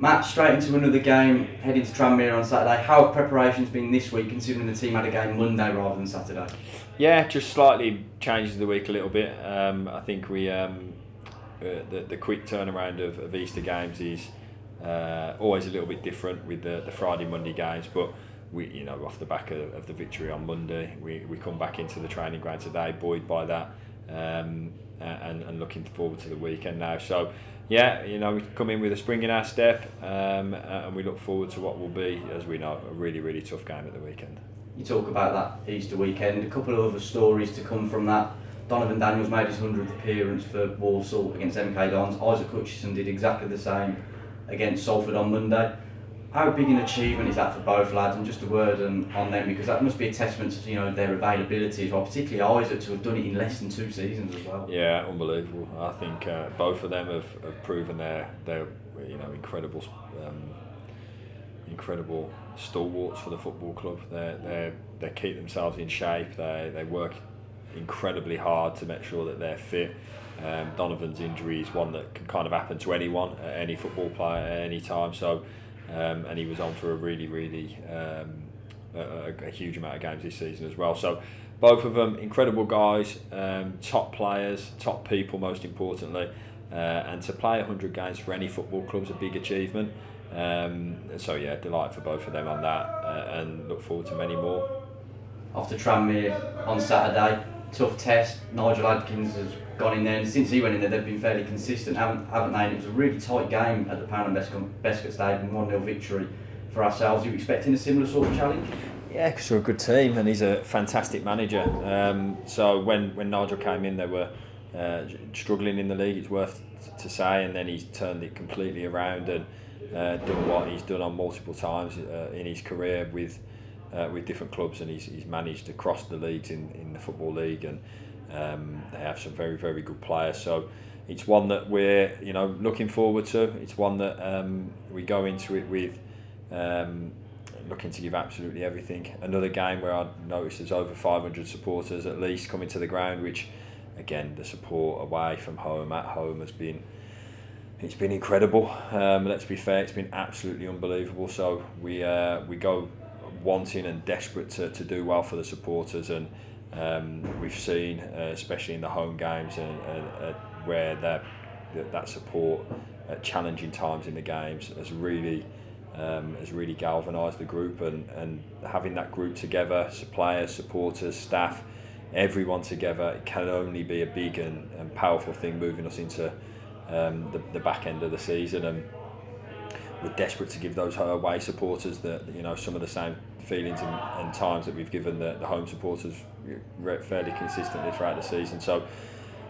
Matt, straight into another game, heading to Tranmere on Saturday. How have preparations been this week, considering the team had a game Monday rather than Saturday? Yeah, just slightly changes the week a little bit. I think we the quick turnaround of Easter games is always a little bit different with the Friday Monday games, but we off the back of the victory on Monday, we come back into the training ground today, buoyed by that, and looking forward to the weekend now. So yeah, we come in with a spring in our step, and we look forward to what will be, as we know, a really, really tough game at the weekend. You talk about that Easter weekend, a couple of other stories to come from that. Donovan Daniels made his 100th appearance for Walsall against MK Dons. Isaac Hutchison did exactly the same against Salford on Monday. How big an achievement is that for both lads? And just a word on them, because that must be a testament to their availability as well, particularly Isaac, to have done it in less than 2 seasons as well. Yeah, unbelievable. I think both of them have proven their incredible stalwarts for the football club. They keep themselves in shape. They work incredibly hard to make sure that they're fit. Donovan's injury is one that can kind of happen to anyone, any football player at any time. So, and he was on for a really a huge amount of games this season as well. So, both of them incredible guys, top players, top people most importantly, and to play 100 games for any football club is a big achievement. So yeah, delighted for both of them on that, and look forward to many more. Off to Tranmere on Saturday, tough test. Nigel Adkins has gone in there, and since he went in there, they've been fairly consistent, haven't they? And it was a really tight game at the Pound and Bescot Stadium, 1-0 victory for ourselves. Are you expecting a similar sort of challenge? Yeah, because we're a good team, and he's a fantastic manager. So when Nigel came in, they were struggling in the league, it's worth to say, and then he's turned it completely around and done what he's done on multiple times in his career with different clubs, and he's managed across the leagues in the Football League, and they have some very, very good players. So it's one that we're looking forward to. It's one that we go into it with looking to give absolutely everything. Another game where I noticed there's over 500 supporters at least coming to the ground, which again, the support away from home, at home has been incredible. Let's be fair, it's been absolutely unbelievable. So we go wanting and desperate to do well for the supporters, and we've seen, especially in the home games, and where that support at challenging times in the games has really galvanised the group, and having that group together, players, supporters, staff, everyone together, it can only be a big and powerful thing moving us into the back end of the season. And we're desperate to give those away supporters some of the same feelings and times that we've given the home supporters fairly consistently throughout the season. So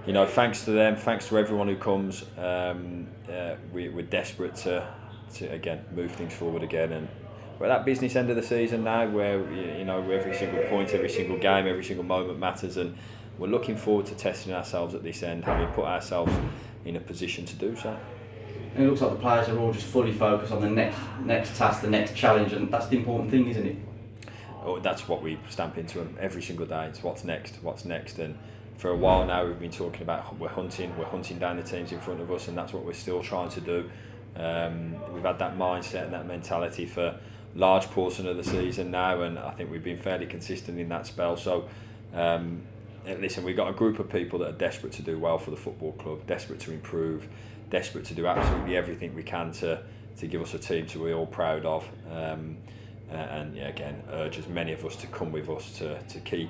thanks to them, thanks to everyone who comes. We're desperate to again move things forward again, and we're at that business end of the season now where every single point, every single game, every single moment matters, and we're looking forward to testing ourselves at this end, having put ourselves in a position to do so. And it looks like the players are all just fully focused on the next task, the next challenge, and that's the important thing, isn't it? Oh, that's what we stamp into them every single day. It's what's next, and for a while now we've been talking about we're hunting down the teams in front of us, and that's what we're still trying to do. We've had that mindset and that mentality for large portion of the season now, and I think we've been fairly consistent in that spell. So listen, we've got a group of people that are desperate to do well for the football club, desperate to improve, desperate to do absolutely everything we can to give us a team to be all proud of, and yeah, again, urge as many of us to come with us to keep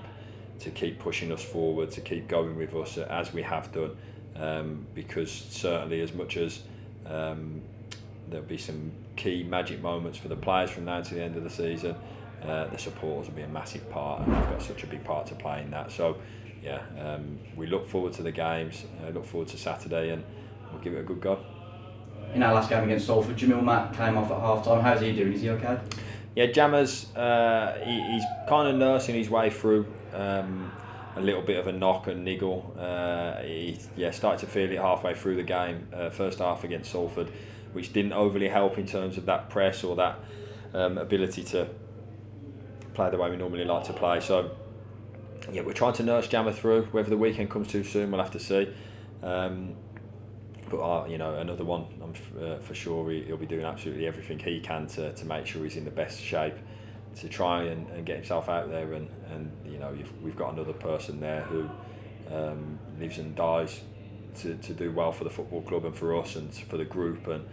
pushing us forward, to keep going with us as we have done, because certainly as much as there'll be some key magic moments for the players from now to the end of the season, the supporters will be a massive part, and they've got such a big part to play in that. So yeah, we look forward to the games, look forward to Saturday, and we'll give it a good go. In our last game against Salford, Jamil Matt came off at half time. How's he doing? Is he okay? Yeah, Jammer's he's kind of nursing his way through a little bit of a knock and niggle. He started to feel it halfway through the game, first half against Salford, which didn't overly help in terms of that press or that ability to play the way we normally like to play. So yeah, we're trying to nurse Jammer through. Whether the weekend comes too soon, we'll have to see. But But another one, for sure he'll be doing absolutely everything he can to make sure he's in the best shape to try and get himself out there. And we've got another person there who lives and dies to do well for the football club and for us and for the group. And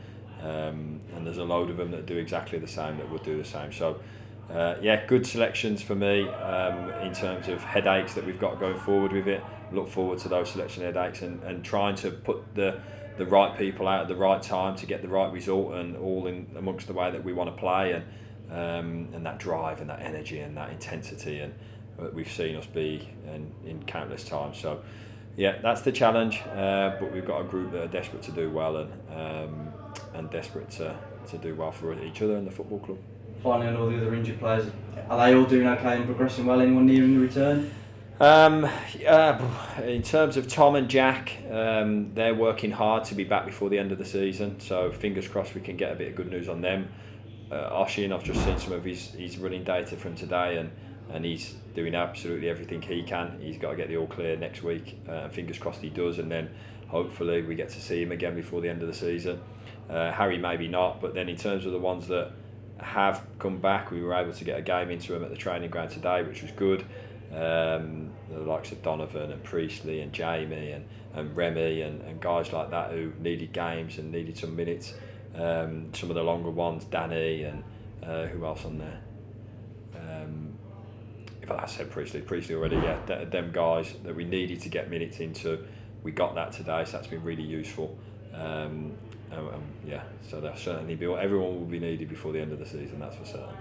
there's a load of them that do exactly the same, that would do the same. So good selections for me in terms of headaches that we've got going forward with it. Look forward to those selection headaches and trying to put the right people out at the right time to get the right result, and all in amongst the way that we want to play, and that drive and that energy and that intensity, and we've seen us be in countless times. So that's the challenge, but we've got a group that are desperate to do well and desperate to do well for each other and the football club. Finally, on all the other injured players, are they all doing okay and progressing well? Anyone nearing the return? In terms of Tom and Jack, they're working hard to be back before the end of the season, so fingers crossed we can get a bit of good news on them. Oshin, I've just seen some of his running data from today, and he's doing absolutely everything he can. He's got to get the all clear next week, and fingers crossed he does, and then hopefully we get to see him again before the end of the season. Harry maybe not, but then in terms of the ones that have come back, we were able to get a game into them at the training ground today, which was good. The likes of Donovan and Priestley and Jamie and Remy and guys like that who needed games and needed some minutes. Some of the longer ones, Danny and who else on there? If I said Priestley already, them guys that we needed to get minutes into, we got that today, so that's been really useful. So they'll certainly everyone will be needed before the end of the season, that's for certain.